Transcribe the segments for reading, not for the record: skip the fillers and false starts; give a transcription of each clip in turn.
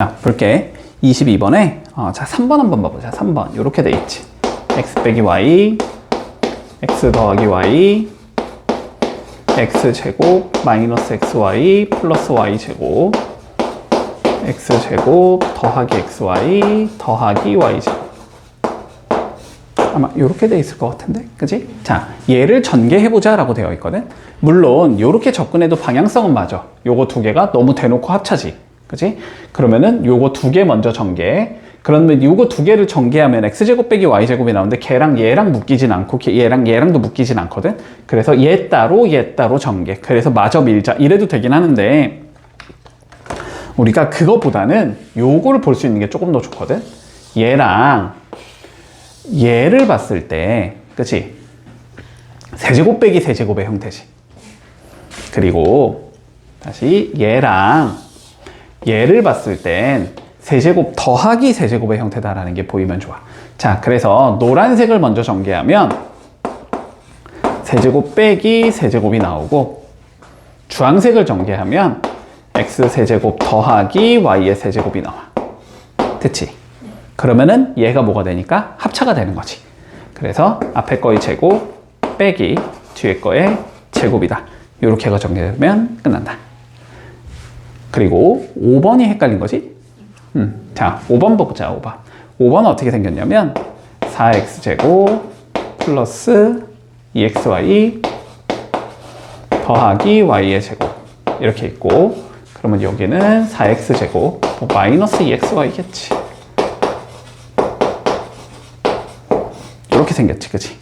자, 볼게. 22번에 자 3번 한번 봐보자. 3번 이렇게 돼 있지. x 빼기 y, x 더하기 y, x 제곱 마이너스 xy 플러스 y 제곱, x 제곱 더하기 xy 더하기 y 제곱. 아마 이렇게 돼 있을 것 같은데, 그치? 자, 얘를 전개해보자 라고 되어 있거든. 물론 이렇게 접근해도 방향성은 맞아. 요거 두 개가 너무 대놓고 합차지, 그치? 그러면은 요거 두 개 먼저 전개. 그러면 요거 두 개를 전개하면 x제곱 빼기 y제곱이 나오는데 걔랑 얘랑 묶이진 않고 얘랑 얘랑도 묶이진 않거든. 그래서 얘 따로 전개. 그래서 마저 밀자 이래도 되긴 하는데 우리가 그거보다는 요거를 볼 수 있는 게 조금 더 좋거든. 얘랑 얘를 봤을 때, 그치? 세제곱 빼기 세제곱의 형태지. 그리고 다시 얘랑 얘를 봤을 땐 세제곱 더하기 세제곱의 형태다라는 게 보이면 좋아. 자, 그래서 노란색을 먼저 전개하면 세제곱 빼기 세제곱이 나오고, 주황색을 전개하면 x 세제곱 더하기 y의 세제곱이 나와. 됐지? 그러면은 얘가 뭐가 되니까 합차가 되는 거지. 그래서 앞에 거의 제곱 빼기 뒤에 거의 제곱이다. 이렇게 해서 전개되면 끝난다. 그리고 5번이 헷갈린 거지? 자, 5번 보자. 5번. 5번은 어떻게 생겼냐면 4x제곱 플러스 2xy 더하기 y의 제곱 이렇게 있고, 그러면 여기는 4x제곱 마이너스 2xy겠지. 이렇게 생겼지, 그치?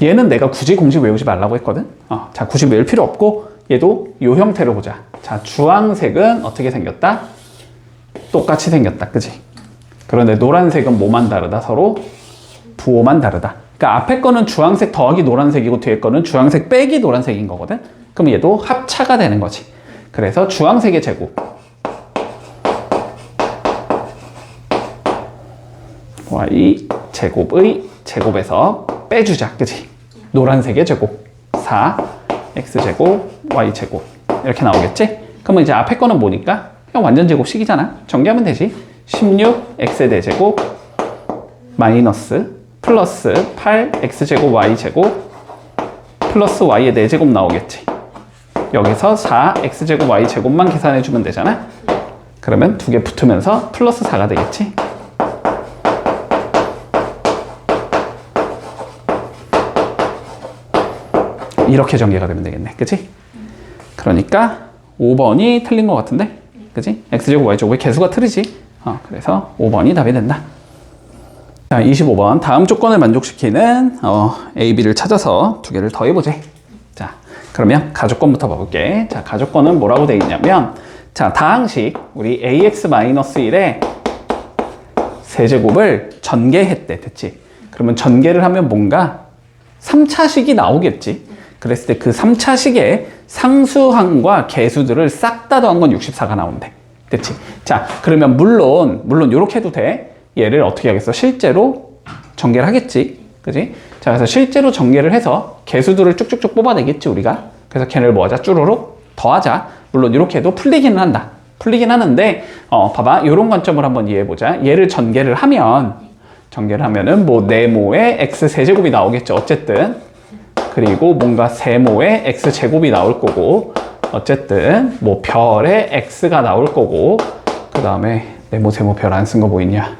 얘는 내가 굳이 공식 외우지 말라고 했거든? 자, 굳이 외울 필요 없고 얘도 이 형태로 보자. 자, 주황색은 어떻게 생겼다? 똑같이 생겼다, 그치? 그런데 노란색은 뭐만 다르다? 서로 부호만 다르다. 그러니까 앞에 거는 주황색 더하기 노란색이고 뒤에 거는 주황색 빼기 노란색인 거거든? 그럼 얘도 합차가 되는 거지. 그래서 주황색의 제곱 y 제곱의 제곱에서 빼주자, 그치? 노란색의 제곱 4 x제곱 y제곱 이렇게 나오겠지? 그러면 이제 앞에 거는 뭐니까? 그냥 완전 제곱식이잖아. 전개하면 되지. 16 x의 대제곱 마이너스 플러스 8 x제곱 y제곱 플러스 y의 4제곱 나오겠지. 여기서 4 x제곱 y제곱만 계산해 주면 되잖아. 그러면 두 개 붙으면서 플러스 4가 되겠지. 이렇게 전개가 되면 되겠네, 그치? 그러니까 5번이 틀린 것 같은데, 그치? x제곱 y제곱의 개수가 틀리지. 그래서 5번이 답이 된다. 자, 25번 다음 조건을 만족시키는 A, B를 찾아서 두 개를 더해보지. 자, 그러면 가조건부터 봐볼게. 자, 가조건은 뭐라고 되어 있냐면, 자, 다항식 우리 ax-1의 세제곱을 전개했대, 됐지? 그러면 전개를 하면 뭔가 3차식이 나오겠지. 그랬을 때 그 3차식의 상수항과 개수들을 싹 다 더한 건 64가 나온대. 됐지? 자, 그러면 물론 이렇게 해도 돼. 얘를 어떻게 하겠어? 실제로 전개를 하겠지. 그지? 자, 그래서 실제로 전개를 해서 개수들을 쭉쭉쭉 뽑아내겠지, 우리가. 그래서 걔를 뭐 하자? 쭈루룩 더하자. 물론 이렇게 해도 풀리기는 한다. 풀리긴 하는데, 봐봐. 이런 관점을 한번 이해해보자. 얘를 전개를 하면은 뭐 네모의 x 세제곱이 나오겠죠. 어쨌든. 그리고 뭔가 세모의 x제곱이 나올 거고, 어쨌든 뭐 별의 x가 나올 거고, 그 다음에 네모 세모 별 안 쓴 거 보이냐?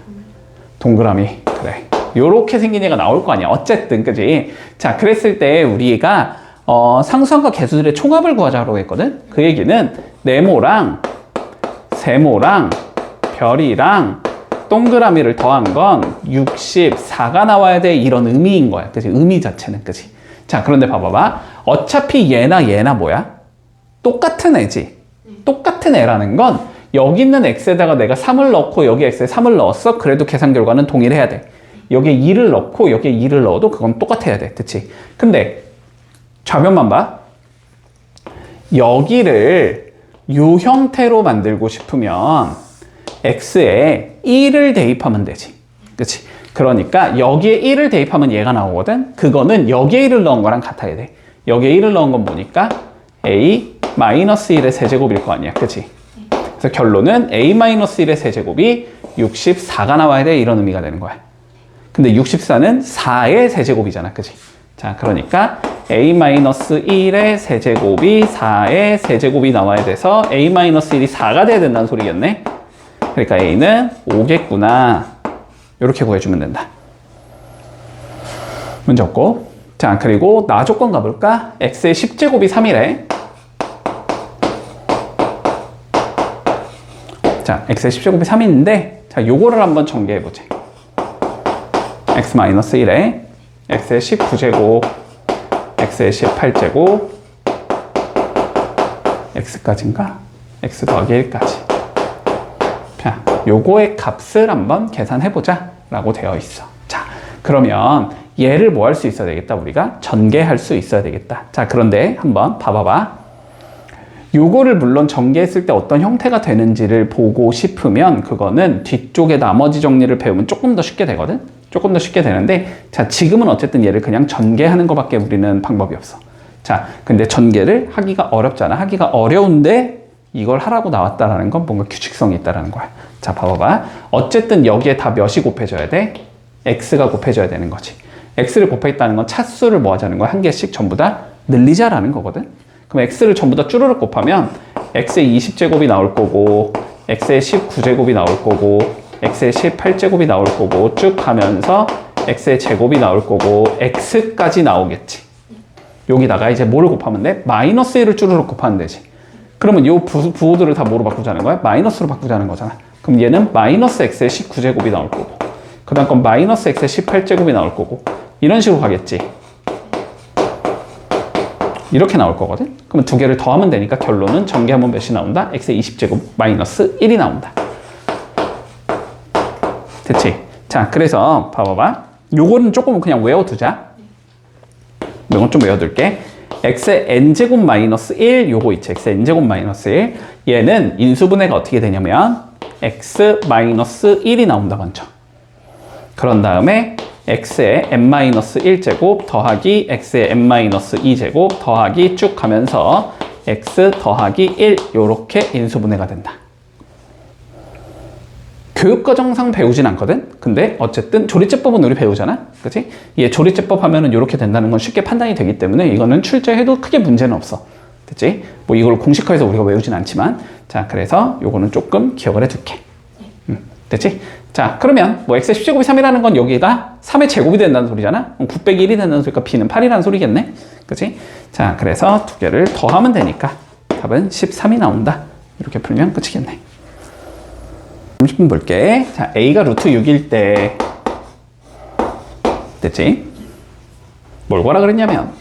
동그라미. 그래, 요렇게 생긴 얘가 나올 거 아니야. 어쨌든, 그지? 자, 그랬을 때 우리가 상수항과 개수들의 총합을 구하자고 했거든. 그 얘기는 네모랑 세모랑 별이랑 동그라미를 더한 건 64가 나와야 돼, 이런 의미인 거야. 그치? 의미 자체는, 그치? 자, 그런데 봐봐봐. 어차피 얘나 뭐야? 똑같은 애지. 똑같은 애라는 건 여기 있는 x에다가 내가 3을 넣고 여기 x에 3을 넣었어. 그래도 계산 결과는 동일해야 돼. 여기에 2를 넣고 여기에 2를 넣어도 그건 똑같아야 돼. 그치? 근데 좌변만 봐. 여기를 이 형태로 만들고 싶으면 x에 1을 대입하면 되지. 그치? 그러니까 여기에 1을 대입하면 얘가 나오거든. 그거는 여기에 1을 넣은 거랑 같아야 돼. 여기에 1을 넣은 건 뭐니까? a-1의 세제곱일 거 아니야. 그치? 그래서 결론은 a-1의 세제곱이 64가 나와야 돼, 이런 의미가 되는 거야. 근데 64는 4의 세제곱이잖아, 그치? 자, 그러니까 a-1의 세제곱이 4의 세제곱이 나와야 돼서 a-1이 4가 돼야 된다는 소리겠네. 그러니까 a는 5겠구나. 이렇게 구해주면 된다. 문제 없고. 자, 그리고 나 조건 가볼까? x의 10제곱이 3이래. 자, x의 10제곱이 3인데, 자, 요거를 한번 전개해보자. x-1에 x의 19제곱, x의 18제곱, x까지인가? x 더하기 1까지. 자, 요거의 값을 한번 계산해보자 라고 되어 있어. 자, 그러면 얘를 뭐 할 수 있어야 되겠다? 우리가 전개할 수 있어야 되겠다. 자, 그런데 한번 봐봐봐. 요거를 물론 전개했을 때 어떤 형태가 되는지를 보고 싶으면 그거는 뒤쪽에 나머지 정리를 배우면 조금 더 쉽게 되거든? 조금 더 쉽게 되는데, 자, 지금은 어쨌든 얘를 그냥 전개하는 것밖에 우리는 방법이 없어. 자, 근데 전개를 하기가 어렵잖아. 하기가 어려운데 이걸 하라고 나왔다라는 건 뭔가 규칙성이 있다라는 거야. 자, 봐봐봐. 어쨌든 여기에 다 몇이 곱해져야 돼? x가 곱해져야 되는 거지. x를 곱했다는 건 차수를 뭐 하자는 거야? 한 개씩 전부 다 늘리자라는 거거든. 그럼 x를 전부 다 쭈르륵 곱하면 x의 20제곱이 나올 거고, x의 19제곱이 나올 거고, x의 18제곱이 나올 거고, 쭉 가면서 x의 제곱이 나올 거고, x까지 나오겠지. 여기다가 이제 뭐를 곱하면 돼? 마이너스 1을 쭈르륵 곱하면 되지. 그러면 이 부호들을 다 뭐로 바꾸자는 거야? 마이너스로 바꾸자는 거잖아. 그럼 얘는 마이너스 x의 19제곱이 나올 거고, 그 다음 건 마이너스 x의 18제곱이 나올 거고, 이런 식으로 가겠지. 이렇게 나올 거거든? 그러면 두 개를 더하면 되니까 결론은 전개하면 몇이 나온다? x의 20제곱 마이너스 1이 나온다. 됐지? 자, 그래서 봐봐봐. 요거는 조금 그냥 외워두자. 이건 좀 외워둘게. x의 n제곱 마이너스 1, 요거 있지. x의 n제곱 마이너스 1. 얘는 인수분해가 어떻게 되냐면 x 마이너스 1이 나온다, 먼저. 그런 다음에 x의 n-1제곱 더하기 x의 n-2제곱 더하기 쭉 가면서 x 더하기 1, 요렇게 인수분해가 된다. 교육과정상 배우진 않거든? 근데 어쨌든 조리제법은 우리 배우잖아? 그치? 얘 조리제법 하면은 요렇게 된다는 건 쉽게 판단이 되기 때문에 이거는 출제해도 크게 문제는 없어. 됐지? 뭐 이걸 공식화해서 우리가 외우진 않지만, 자, 그래서 요거는 조금 기억을 해둘게. 됐지? 자, 그러면 뭐 x의 10제곱이 3이라는 건 여기가 3의 제곱이 된다는 소리잖아? 9 빼기 1이 된다는 소리니까 b는 8이라는 소리겠네? 그치? 자, 그래서 두 개를 더하면 되니까 답은 13이 나온다. 이렇게 풀면 끝이겠네. 30분 볼게. 자, a가 루트 6일 때 됐지? 뭘 거라 그랬냐면,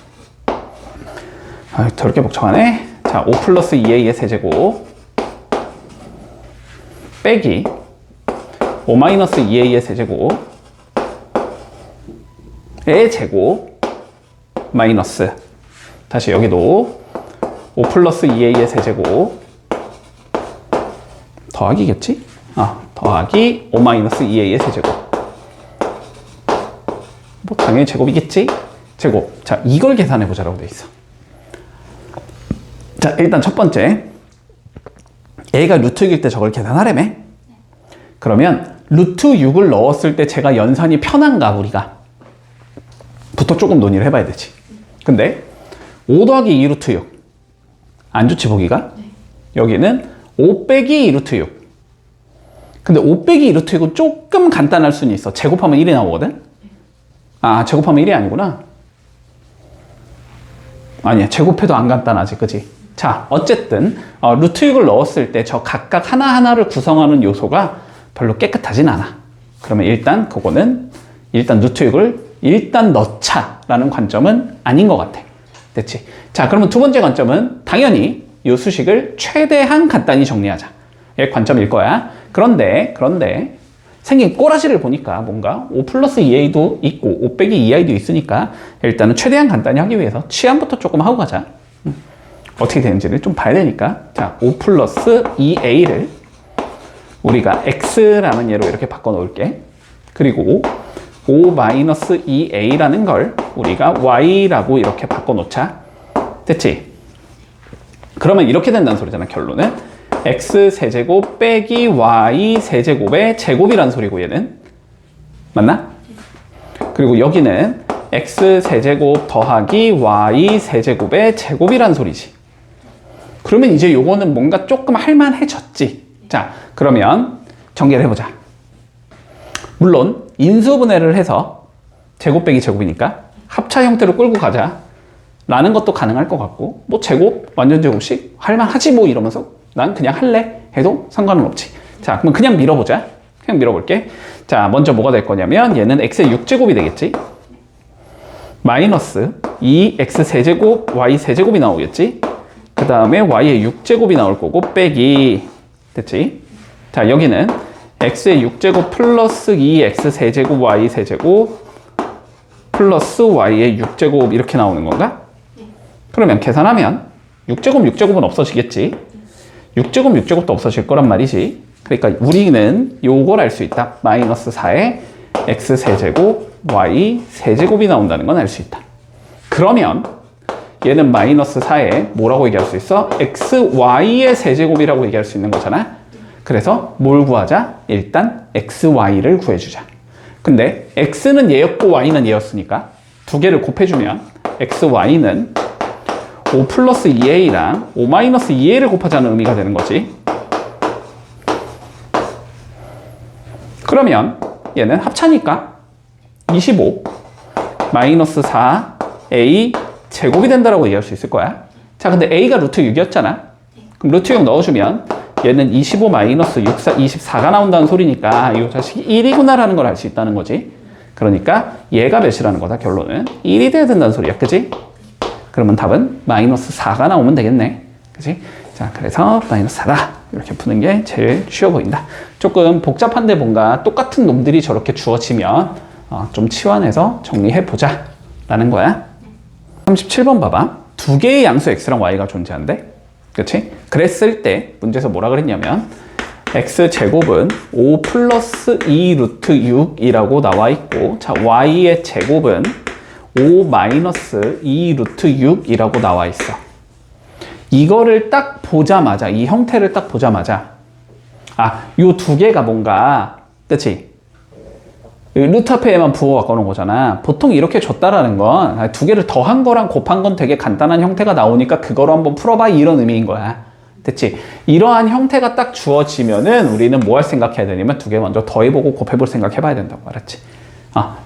더럽게 복잡하네. 자, 5 플러스 2a의 세제곱 빼기 5 마이너스 2a의 세제곱 의 제곱 마이너스, 다시 여기도 5 플러스 2a의 세제곱 더하기겠지? 더하기 5 마이너스 2a의 세제곱. 뭐 당연히 제곱이겠지? 제곱. 자, 이걸 계산해보자라고 돼 있어. 자, 일단 첫 번째, a가 루트 6일 때 저걸 계산하래매. 그러면 루트 6을 넣었을 때 제가 연산이 편한가, 우리가? 부터 조금 논의를 해봐야 되지. 근데 5 더하기 2 루트 6 안 좋지, 보기가? 여기는 5 빼기 2 루트 6. 근데 5 빼기 2 루트 6은 조금 간단할 수는 있어. 제곱하면 1이 나오거든? 제곱하면 1이 아니구나. 아니야, 제곱해도 안 간단하지, 그지? 자, 어쨌든 루트 6을 넣었을 때 저 각각 하나하나를 구성하는 요소가 별로 깨끗하진 않아. 그러면 일단 그거는 일단 루트 6을 일단 넣자라는 관점은 아닌 것 같아. 됐지? 자, 그러면 두 번째 관점은 당연히 이 수식을 최대한 간단히 정리하자. 의 관점일 거야. 그런데 생긴 꼬라지를 보니까 뭔가 5 플러스 2a도 있고 5 빼기 2i도 있으니까 일단은 최대한 간단히 하기 위해서 치환부터 조금 하고 가자. 어떻게 되는지를 좀 봐야 되니까. 자, 5 플러스 2a를 우리가 x라는 예로 이렇게 바꿔 놓을게. 그리고 5 마이너스 2a라는 걸 우리가 y라고 이렇게 바꿔 놓자. 됐지? 그러면 이렇게 된다는 소리잖아, 결론은. x 세제곱 빼기 y 세제곱의 제곱이란 소리고 얘는 맞나? 그리고 여기는 x 세제곱 더하기 y 세제곱의 제곱이란 소리지. 그러면 이제 요거는 뭔가 조금 할만해졌지. 자, 그러면 전개를 해보자. 물론 인수분해를 해서 제곱 빼기 제곱이니까 합차 형태로 끌고 가자 라는 것도 가능할 것 같고, 뭐 제곱, 완전 제곱식 할만하지 뭐 이러면서 난 그냥 할래 해도 상관은 없지. 자, 그럼 그냥 밀어보자. 그냥 밀어볼게. 자, 먼저 뭐가 될 거냐면 얘는 x의 6제곱이 되겠지. 마이너스 2x 세제곱 y 세제곱이 나오겠지. 그 다음에 y의 6제곱이 나올 거고 빼기, 됐지? 자, 여기는 x의 6제곱 플러스 2x 세제곱 y 세제곱 플러스 y의 6제곱 이렇게 나오는 건가? 그러면 계산하면 6제곱 6제곱은 없어지겠지. 6제곱 6제곱도 없어질 거란 말이지. 그러니까 우리는 요걸 알 수 있다. 마이너스 4에 x 세제곱 y 세제곱이 나온다는 건 알 수 있다. 그러면 얘는 마이너스 4에 뭐라고 얘기할 수 있어? xy의 세제곱이라고 얘기할 수 있는 거잖아. 그래서 뭘 구하자? 일단 xy를 구해주자. 근데 x는 얘였고 y는 얘였으니까 두 개를 곱해주면 xy는 5 플러스 2a랑 5 마이너스 2a를 곱하자는 의미가 되는 거지. 그러면 얘는 합차니까 25 마이너스 4a 제곱이 된다라고 얘기할 수 있을 거야. 자, 근데 a가 루트 6이었잖아. 그럼 루트 6 넣어주면 얘는 25 마이너스 24가 나온다는 소리니까 이 자식이 1이구나 라는 걸 알 수 있다는 거지. 그러니까 얘가 몇이라는 거다. 결론은 1이 돼야 된다는 소리야. 그치? 그러면 답은 마이너스 4가 나오면 되겠네. 그치? 자, 그래서 마이너스 4다. 이렇게 푸는 게 제일 쉬워 보인다. 조금 복잡한데 뭔가 똑같은 놈들이 저렇게 주어지면 좀 치환해서 정리해보자 라는 거야. 37번 봐봐. 두 개의 양수 x랑 y가 존재한대. 그치? 그랬을 때 문제에서 뭐라 그랬냐면 x제곱은 5 플러스 2 루트 6이라고 나와 있고, 자, y의 제곱은 5 마이너스 2 루트 6이라고 나와 있어. 이거를 딱 보자마자, 이 형태를 딱 보자마자 요 두 개가 뭔가, 그치? 루트 앞에만 부호 바꿔놓은 거잖아. 보통 이렇게 줬다라는 건 두 개를 더한 거랑 곱한 건 되게 간단한 형태가 나오니까 그거로 한번 풀어봐 이런 의미인 거야. 됐지? 이러한 형태가 딱 주어지면은 우리는 뭐 할 생각해야 되냐면 두 개 먼저 더해보고 곱해볼 생각 해봐야 된다고. 알았지?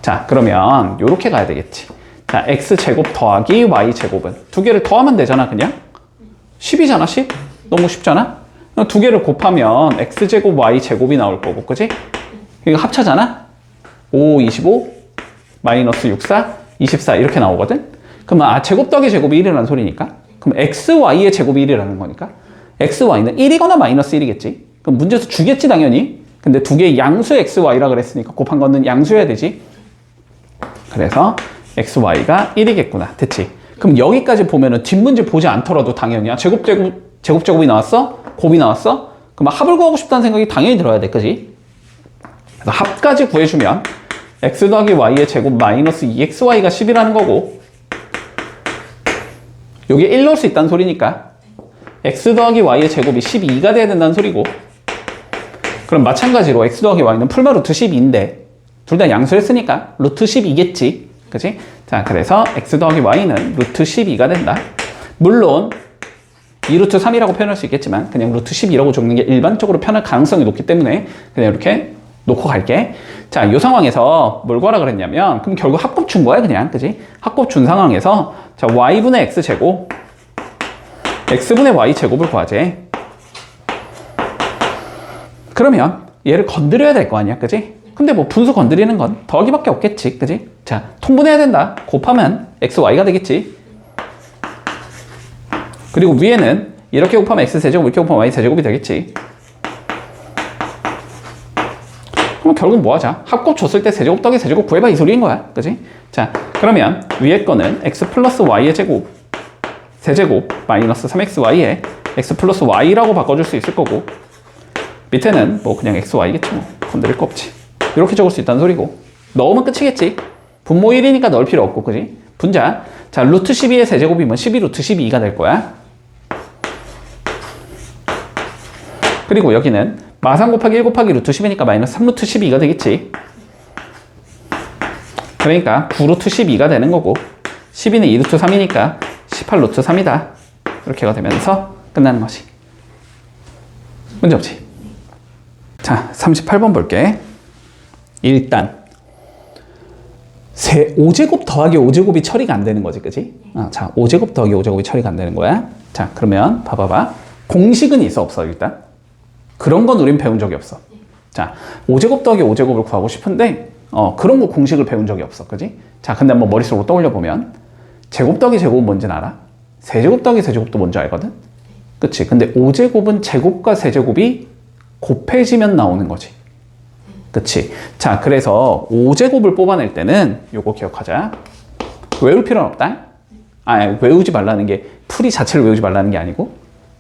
자, 그러면 요렇게 가야 되겠지. 자, x제곱 더하기 y제곱은 두 개를 더하면 되잖아. 그냥 10이잖아. 10? 너무 쉽잖아. 두 개를 곱하면 x제곱 y제곱이 나올 거고, 그치? 이거 합차잖아. 5, 25, 마이너스 6, 4, 24 이렇게 나오거든? 그러면 제곱 더하기 제곱이 1이라는 소리니까, 그럼 xy의 제곱이 1이라는 거니까 xy는 1이거나 마이너스 1이겠지? 그럼 문제에서 주겠지 당연히. 근데 두 개의 양수 xy라 그랬으니까 곱한 거는 양수여야 되지. 그래서 xy가 1이겠구나. 됐지? 그럼 여기까지 보면은 뒷문제 보지 않더라도 당연히 제곱이 나왔어? 곱이 나왔어? 그럼 합을 구하고 싶다는 생각이 당연히 들어야 돼. 그지? 그래서 합까지 구해주면 x 더하기 y의 제곱 마이너스 2xy가 10이라는 거고, 여기에 1 넣을 수 있다는 소리니까 x 더하기 y의 제곱이 12가 돼야 된다는 소리고, 그럼 마찬가지로 x 더하기 y는 풀마 루트 12인데 둘 다 양수했으니까 루트 12겠지. 그치? 자, 그래서 x 더하기 y는 루트 12가 된다. 물론 2루트 3이라고 표현할 수 있겠지만 그냥 루트 12라고 적는 게 일반적으로 편할 가능성이 높기 때문에 그냥 이렇게 놓고 갈게. 자, 이 상황에서 뭘 구하라 그랬냐면, 그럼 결국 합곱 준 거야, 그냥. 그지? 합곱 준 상황에서, 자, y분의 x제곱, x분의 y제곱을 구하재. 그러면 얘를 건드려야 될 거 아니야, 그지? 근데 뭐 분수 건드리는 건 더하기밖에 없겠지, 그지? 자, 통분해야 된다. 곱하면 xy가 되겠지. 그리고 위에는 이렇게 곱하면 x세제곱, 이렇게 곱하면 y세제곱이 되겠지. 그럼 결국 뭐 하자? 합곱 줬을 때 세제곱 더하기 세제곱 구해봐 이 소리인 거야. 그지? 자, 그러면 위에 거는 x 플러스 y의 제곱 세제곱 마이너스 3xy에 x 플러스 y라고 바꿔줄 수 있을 거고, 밑에는 뭐 그냥 xy겠지 뭐. 건드릴 거 없지. 이렇게 적을 수 있다는 소리고, 넣으면 끝이겠지. 분모 1이니까 넣을 필요 없고, 그지? 분자. 자, 루트 12의 세제곱이면 12 루트 12가 될 거야. 그리고 여기는 마3 곱하기 1 곱하기 루트 10이니까 마이너스 3 루트 12가 되겠지. 그러니까 9 루트 12가 되는 거고 12는 2 루트 3이니까 18 루트 3이다. 이렇게가 되면서 끝나는 거지. 문제 없지? 자, 38번 볼게. 일단 5제곱 더하기 5제곱이 처리가 안 되는 거지, 그지? 자, 5제곱 더하기 5제곱이 처리가 안 되는 거야. 자, 그러면 봐봐봐. 공식은 있어, 없어, 일단? 그런 건 우린 배운 적이 없어. 자, 5제곱 더하기 5제곱을 구하고 싶은데 그런 거 공식을 배운 적이 없어, 그지? 자, 근데 한번 머릿속으로 떠올려보면 제곱 더하기 제곱은 뭔지는 알아? 세제곱 더하기 세제곱도 뭔지 알거든? 그치? 근데 5제곱은 제곱과 세제곱이 곱해지면 나오는 거지. 그치? 자, 그래서 5제곱을 뽑아낼 때는 요거 기억하자. 외울 필요는 없다. 외우지 말라는 게 풀이 자체를 외우지 말라는 게 아니고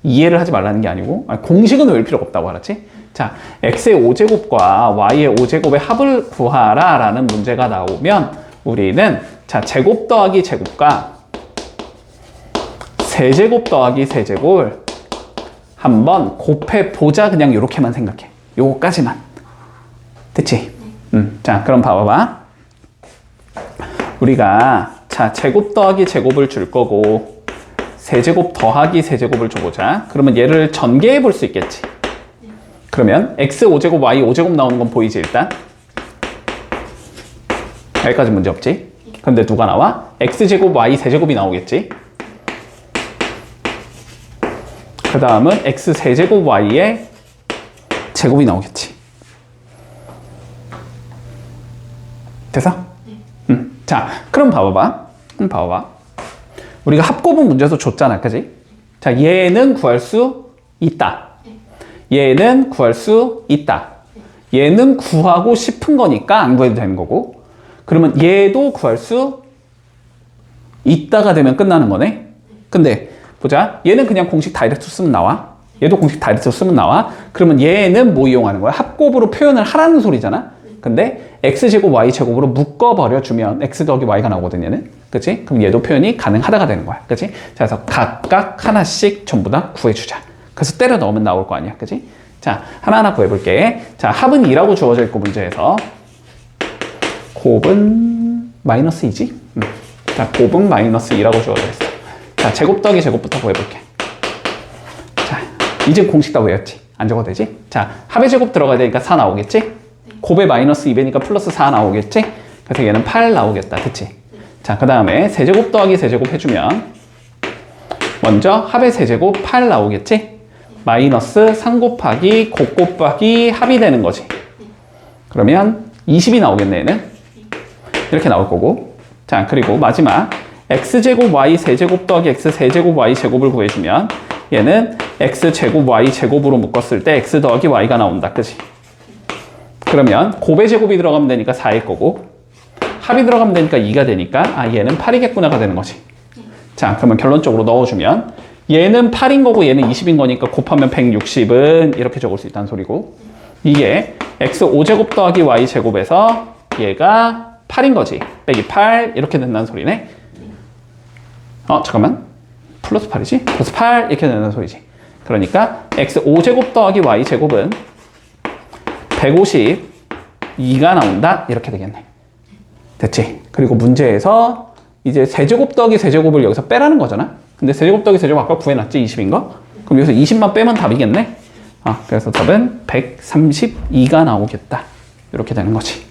이해를 하지 말라는 게 아니고 공식은 외울 필요가 없다고 알았지? 자, x의 5제곱과 y의 5제곱의 합을 구하라 라는 문제가 나오면 우리는 자, 제곱 더하기 제곱과 세제곱 더하기 세제곱을 한번 곱해보자. 그냥 이렇게만 생각해. 요거까지만. 됐지? 자, 그럼 봐봐봐. 우리가 자, 제곱 더하기 제곱을 줄 거고 세제곱 더하기 세제곱을 줘보자. 그러면 얘를 전개해 볼 수 있겠지. 그러면 x 5제곱 y 5제곱 나오는 건 보이지 일단? 여기까지 문제 없지? 근데 누가 나와? x제곱 y 세제곱이 나오겠지? 그 다음은 x 세제곱 y의 제곱이 나오겠지. 됐어? 자, 그럼 봐봐봐. 우리가 합곱은 문제에서 줬잖아, 그지? 자, 얘는 구할 수 있다. 얘는 구할 수 있다. 얘는 구하고 싶은 거니까 안 구해도 되는 거고. 그러면 얘도 구할 수 있다가 되면 끝나는 거네. 근데 보자. 얘는 그냥 공식 다이렉트 쓰면 나와. 얘도 공식 다이렉트 쓰면 나와. 그러면 얘는 뭐 이용하는 거야? 합곱으로 표현을 하라는 소리잖아. 근데 x제곱 y제곱으로 묶어버려주면 x 더하기 y가 나오거든 얘는. 그치? 그럼 얘도 표현이 가능하다가 되는 거야. 그치? 자, 그래서 각각 하나씩 전부 다 구해주자. 그래서 때려 넣으면 나올 거 아니야. 그치? 자, 하나하나 구해볼게. 자, 합은 2라고 주어져 있고 문제에서 곱은 마이너스 2지? 자, 곱은 마이너스 2라고 주어져 있어. 자, 제곱 더하기 제곱부터 구해볼게. 자, 이제 공식 다 외웠지? 안 적어도 되지? 자, 합의 제곱 들어가야 되니까 4 나오겠지? 곱에 마이너스 2배니까 플러스 4 나오겠지? 그래서 얘는 8 나오겠다. 그치? 자, 그 다음에 세제곱 더하기 세제곱 해주면 먼저 합의 세제곱 8 나오겠지? 마이너스 3 곱하기 곱 곱하기 합이 되는 거지. 그러면 20이 나오겠네 얘는. 이렇게 나올 거고. 자, 그리고 마지막 x제곱 y 세제곱 더하기 x 세제곱 y 제곱을 구해주면 얘는 x제곱 y 제곱으로 묶었을 때 x 더하기 y가 나온다. 그치? 그러면 곱의 제곱이 들어가면 되니까 4일 거고 합이 들어가면 되니까 2가 되니까 얘는 8이겠구나가 되는 거지. 자, 그러면 결론적으로 넣어주면 얘는 8인 거고 얘는 20인 거니까 곱하면 160은 이렇게 적을 수 있다는 소리고 이게 x 5제곱 더하기 y 제곱에서 얘가 8인 거지. 빼기 8 이렇게 된다는 소리네. 잠깐만. 플러스 8이지? 플러스 8 이렇게 된다는 소리지. 그러니까 x 5제곱 더하기 y 제곱은 152가 나온다. 이렇게 되겠네. 됐지? 그리고 문제에서 이제 세제곱 더하기 세제곱을 여기서 빼라는 거잖아. 근데 세제곱 더하기 세제곱 아까 구해놨지? 20인 거? 그럼 여기서 20만 빼면 답이겠네? 그래서 답은 132가 나오겠다. 이렇게 되는 거지.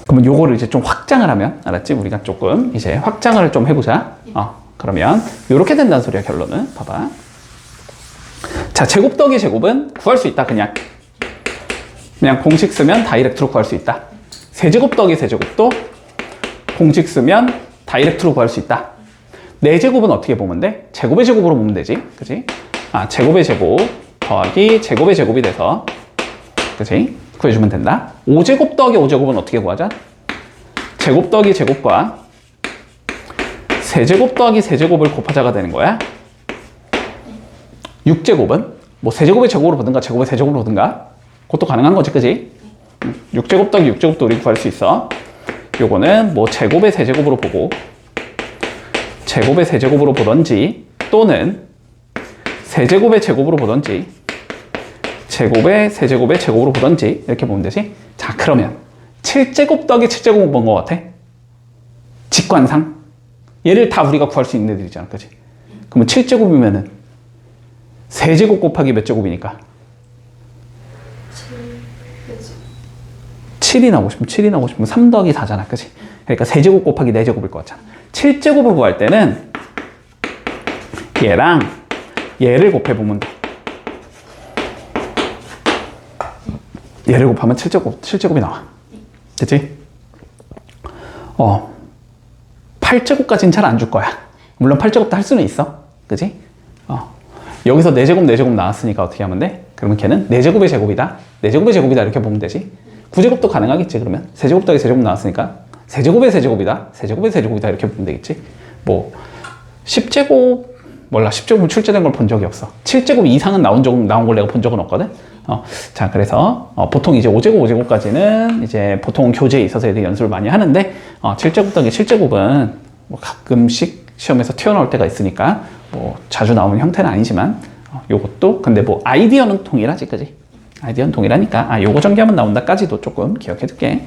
그러면 요거를 이제 좀 확장을 하면, 알았지? 우리가 조금 이제 확장을 좀 해보자. 그러면 요렇게 된다는 소리야, 결론은. 봐봐. 자, 제곱 더하기 제곱은 구할 수 있다, 그냥 공식 쓰면 다이렉트로 구할 수 있다. 세제곱 더하기 세제곱도 공식 쓰면 다이렉트로 구할 수 있다. 네 제곱은 어떻게 보면 돼? 제곱의 제곱으로 보면 되지. 그치? 제곱의 제곱 더하기 제곱의 제곱이 돼서, 그치? 구해주면 된다. 5제곱 더하기 5제곱은 어떻게 구하자? 제곱 더하기 제곱과 세제곱 더하기 세제곱을 곱하자가 되는 거야. 6제곱은 뭐 세제곱의 제곱으로 보든가 제곱의 세제곱으로 보든가 그것도 가능한 거지, 그지? 6제곱 더하기 6제곱도 우리 구할 수 있어. 요거는 뭐 제곱의 세제곱으로 보고 제곱의 세제곱으로 보던지 또는 세제곱의 제곱으로 보던지 제곱에 세제곱에 제곱으로 보던지 이렇게 보면 되지. 자, 그러면 7제곱 더하기 7제곱은 뭔 것 같아? 직관상 얘를 다 우리가 구할 수 있는 애들이잖아, 그치? 그러면 7제곱이면은 세제곱 곱하기 몇 제곱이니까? 7이 나오고 싶으면 3 더하기 4잖아, 그치? 그러니까 세제곱 곱하기 4제곱일 것 같잖아. 7제곱을 구할 때는 얘랑 얘를 곱해보면 돼. 얘를 곱하면 7제곱이 나와. 됐지? 8제곱까지는 잘 안 줄 거야. 물론 8제곱도 할 수는 있어. 그치? 여기서 4제곱, 4제곱 나왔으니까 어떻게 하면 돼? 그러면 걔는 4제곱의 제곱이다. 4제곱의 제곱이다. 이렇게 보면 되지. 9제곱도 가능하겠지, 그러면. 세제곱 더하기 세제곱 나왔으니까. 세제곱의 세제곱이다. 세제곱의 세제곱이다. 이렇게 보면 되겠지. 뭐, 10제곱, 몰라. 10제곱 출제된 걸 본 적이 없어. 7제곱 이상은 나온 걸 내가 본 적은 없거든. 자, 그래서, 보통 이제 5제곱, 5제곱까지는 이제 보통 교재에 있어서 애들이 연습을 많이 하는데, 7제곱 더하기 7제곱은 뭐 가끔씩 시험에서 튀어나올 때가 있으니까, 뭐 자주 나오는 형태는 아니지만, 요것도, 근데 뭐 아이디어는 동일하지, 그지? 아이디어는 동일하니까, 요거 전개하면 나온다까지도 조금 기억해 둘게.